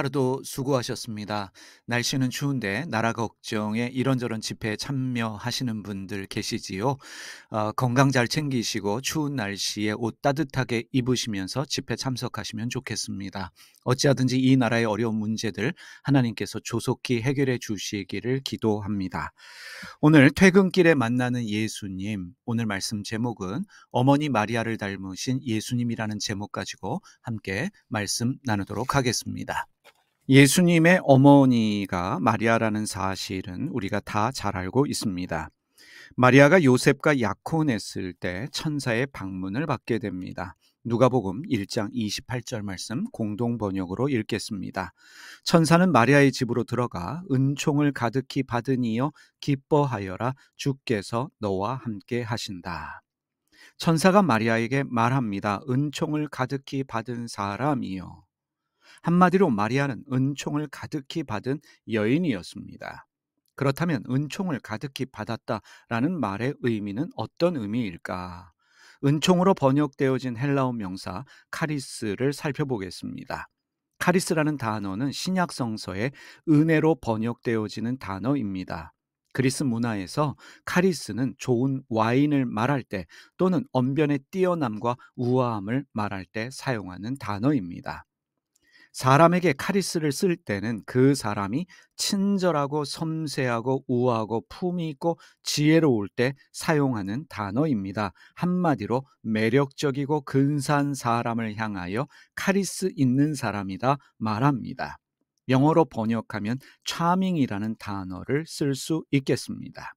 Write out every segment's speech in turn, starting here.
오늘 하루도 수고하셨습니다. 날씨는 추운데 나라 걱정에 이런저런 집회에 참여하시는 분들 계시지요. 건강 잘 챙기시고 추운 날씨에 옷 따뜻하게 입으시면서 집회 참석하시면 좋겠습니다. 어찌하든지 이 나라의 어려운 문제들 하나님께서 조속히 해결해 주시기를 기도합니다. 오늘 퇴근길에 만나는 예수님, 오늘 말씀 제목은 어머니 마리아를 닮으신 예수님이라는 제목 가지고 함께 말씀 나누도록 하겠습니다. 예수님의 어머니가 마리아라는 사실은 우리가 다 잘 알고 있습니다. 마리아가 요셉과 약혼했을 때 천사의 방문을 받게 됩니다. 누가복음 1장 28절 말씀 공동 번역으로 읽겠습니다. 천사는 마리아의 집으로 들어가 은총을 가득히 받으니여 기뻐하여라, 주께서 너와 함께 하신다. 천사가 마리아에게 말합니다. 은총을 가득히 받은 사람이요. 한마디로 마리아는 은총을 가득히 받은 여인이었습니다. 그렇다면 은총을 가득히 받았다라는 말의 의미는 어떤 의미일까? 은총으로 번역되어진 헬라어 명사 카리스를 살펴보겠습니다. 카리스라는 단어는 신약 성서에 은혜로 번역되어지는 단어입니다. 그리스 문화에서 카리스는 좋은 와인을 말할 때 또는 언변의 뛰어남과 우아함을 말할 때 사용하는 단어입니다. 사람에게 카리스를 쓸 때는 그 사람이 친절하고 섬세하고 우아하고 품위 있고 지혜로울 때 사용하는 단어입니다. 한마디로 매력적이고 근사한 사람을 향하여 카리스 있는 사람이다 말합니다. 영어로 번역하면 charming이라는 단어를 쓸 수 있겠습니다.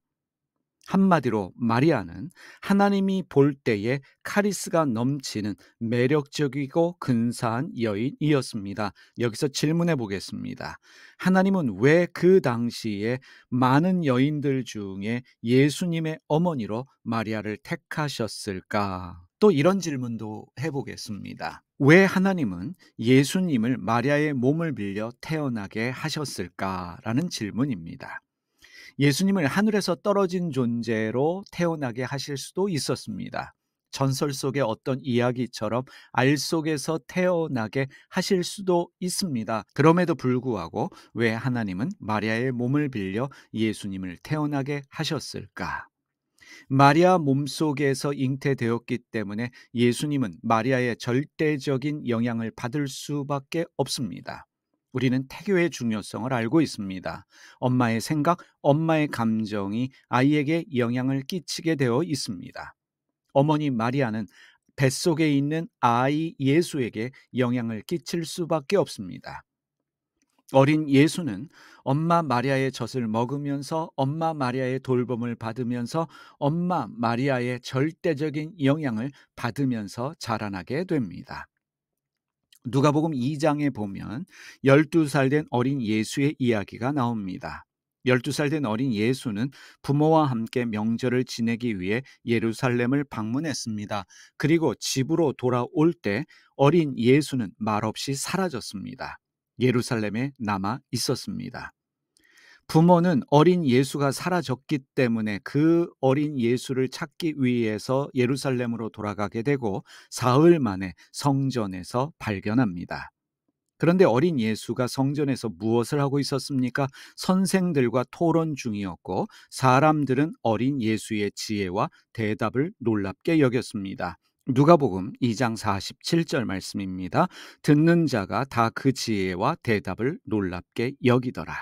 한마디로 마리아는 하나님이 볼 때에 카리스가 넘치는 매력적이고 근사한 여인이었습니다. 여기서 질문해 보겠습니다. 하나님은 왜 그 당시에 많은 여인들 중에 예수님의 어머니로 마리아를 택하셨을까? 또 이런 질문도 해보겠습니다. 왜 하나님은 예수님을 마리아의 몸을 빌려 태어나게 하셨을까라는 질문입니다. 예수님을 하늘에서 떨어진 존재로 태어나게 하실 수도 있었습니다. 전설 속의 어떤 이야기처럼 알 속에서 태어나게 하실 수도 있습니다. 그럼에도 불구하고 왜 하나님은 마리아의 몸을 빌려 예수님을 태어나게 하셨을까? 마리아 몸속에서 잉태되었기 때문에 예수님은 마리아의 절대적인 영향을 받을 수밖에 없습니다. 우리는 태교의 중요성을 알고 있습니다. 엄마의 생각, 엄마의 감정이 아이에게 영향을 끼치게 되어 있습니다. 어머니 마리아는 뱃속에 있는 아이 예수에게 영향을 끼칠 수밖에 없습니다. 어린 예수는 엄마 마리아의 젖을 먹으면서 엄마 마리아의 돌봄을 받으면서 엄마 마리아의 절대적인 영향을 받으면서 자라나게 됩니다. 누가복음 2장에 보면 12살 된 어린 예수의 이야기가 나옵니다. 12살 된 어린 예수는 부모와 함께 명절을 지내기 위해 예루살렘을 방문했습니다. 그리고 집으로 돌아올 때 어린 예수는 말없이 사라졌습니다. 예루살렘에 남아 있었습니다. 부모는 어린 예수가 사라졌기 때문에 그 어린 예수를 찾기 위해서 예루살렘으로 돌아가게 되고 사흘 만에 성전에서 발견합니다. 그런데 어린 예수가 성전에서 무엇을 하고 있었습니까? 선생들과 토론 중이었고 사람들은 어린 예수의 지혜와 대답을 놀랍게 여겼습니다. 누가복음 2장 47절 말씀입니다. 듣는 자가 다 그 지혜와 대답을 놀랍게 여기더라.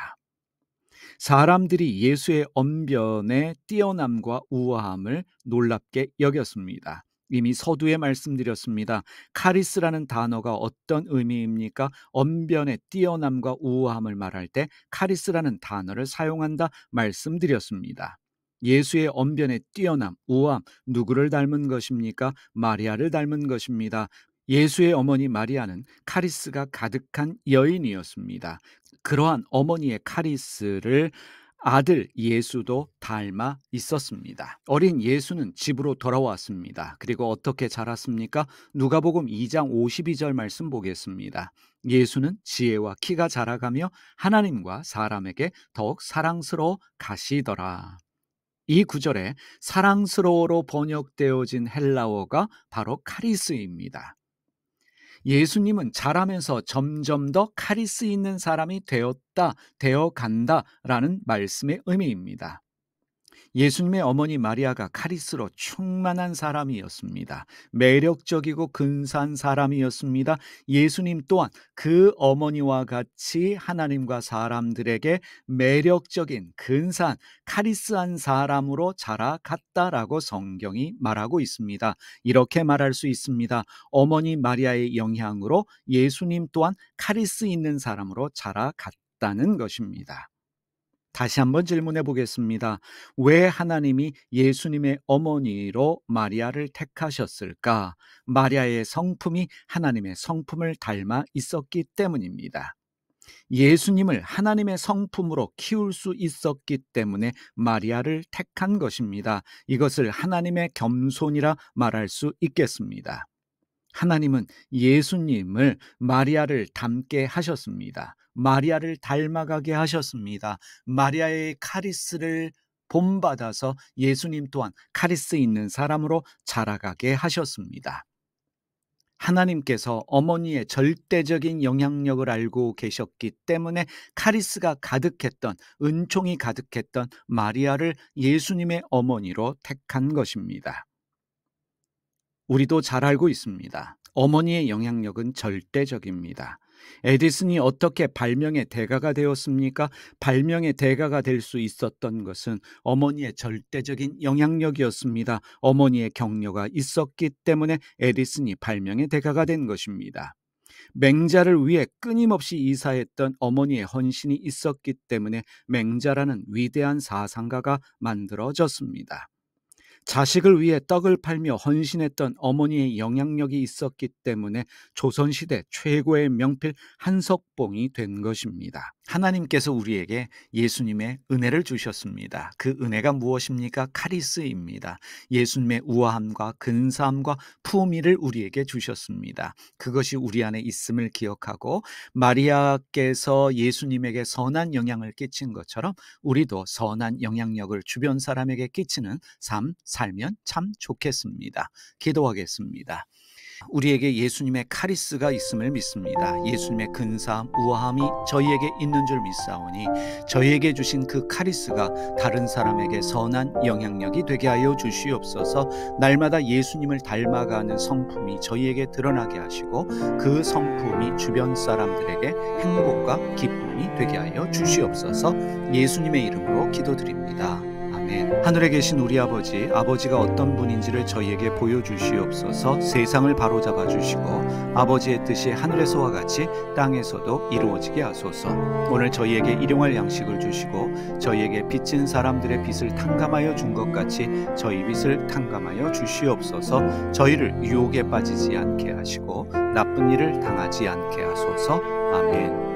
사람들이 예수의 언변의 뛰어남과 우아함을 놀랍게 여겼습니다. 이미 서두에 말씀드렸습니다. 카리스라는 단어가 어떤 의미입니까? 언변의 뛰어남과 우아함을 말할 때 카리스라는 단어를 사용한다 말씀드렸습니다. 예수의 언변의 뛰어남, 우아함, 누구를 닮은 것입니까? 마리아를 닮은 것입니다. 예수의 어머니 마리아는 카리스가 가득한 여인이었습니다. 그러한 어머니의 카리스를 아들 예수도 닮아 있었습니다. 어린 예수는 집으로 돌아왔습니다. 그리고 어떻게 자랐습니까? 누가복음 2장 52절 말씀 보겠습니다. 예수는 지혜와 키가 자라가며 하나님과 사람에게 더욱 사랑스러워 가시더라. 이 구절에 사랑스러워로 번역되어진 헬라어가 바로 카리스입니다. 예수님은 자라면서 점점 더 카리스 있는 사람이 되어 간다라는 말씀의 의미입니다. 예수님의 어머니 마리아가 카리스로 충만한 사람이었습니다. 매력적이고 근사한 사람이었습니다. 예수님 또한 그 어머니와 같이 하나님과 사람들에게 매력적인 근사한 카리스한 사람으로 자라갔다라고 성경이 말하고 있습니다. 이렇게 말할 수 있습니다. 어머니 마리아의 영향으로 예수님 또한 카리스 있는 사람으로 자라갔다는 것입니다. 다시 한번 질문해 보겠습니다. 왜 하나님이 예수님의 어머니로 마리아를 택하셨을까? 마리아의 성품이 하나님의 성품을 닮아 있었기 때문입니다. 예수님을 하나님의 성품으로 키울 수 있었기 때문에 마리아를 택한 것입니다. 이것을 하나님의 겸손이라 말할 수 있겠습니다. 하나님은 예수님을 마리아를 닮게 하셨습니다. 마리아를 닮아가게 하셨습니다. 마리아의 카리스를 본받아서 예수님 또한 카리스 있는 사람으로 자라가게 하셨습니다. 하나님께서 어머니의 절대적인 영향력을 알고 계셨기 때문에 카리스가 가득했던, 은총이 가득했던 마리아를 예수님의 어머니로 택한 것입니다. 우리도 잘 알고 있습니다. 어머니의 영향력은 절대적입니다. 에디슨이 어떻게 발명의 대가가 되었습니까? 발명의 대가가 될 수 있었던 것은 어머니의 절대적인 영향력이었습니다. 어머니의 격려가 있었기 때문에 에디슨이 발명의 대가가 된 것입니다. 맹자를 위해 끊임없이 이사했던 어머니의 헌신이 있었기 때문에 맹자라는 위대한 사상가가 만들어졌습니다. 자식을 위해 떡을 팔며 헌신했던 어머니의 영향력이 있었기 때문에 조선시대 최고의 명필 한석봉이 된 것입니다. 하나님께서 우리에게 예수님의 은혜를 주셨습니다. 그 은혜가 무엇입니까? 카리스입니다. 예수님의 우아함과 근사함과 품위를 우리에게 주셨습니다. 그것이 우리 안에 있음을 기억하고 마리아께서 예수님에게 선한 영향을 끼친 것처럼 우리도 선한 영향력을 주변 사람에게 끼치는 삶 살면 참 좋겠습니다. 기도하겠습니다. 우리에게 예수님의 카리스가 있음을 믿습니다. 예수님의 근사함, 우아함이 저희에게 있는 줄 믿사오니 저희에게 주신 그 카리스가 다른 사람에게 선한 영향력이 되게 하여 주시옵소서. 날마다 예수님을 닮아가는 성품이 저희에게 드러나게 하시고 그 성품이 주변 사람들에게 행복과 기쁨이 되게 하여 주시옵소서. 예수님의 이름으로 기도드립니다. 아멘. 하늘에 계신 우리 아버지가 어떤 분인지를 저희에게 보여주시옵소서. 세상을 바로잡아 주시고 아버지의 뜻이 하늘에서와 같이 땅에서도 이루어지게 하소서. 오늘 저희에게 일용할 양식을 주시고 저희에게 빚진 사람들의 빚을 탕감하여 준 것 같이 저희 빚을 탕감하여 주시옵소서. 저희를 유혹에 빠지지 않게 하시고 나쁜 일을 당하지 않게 하소서. 아멘.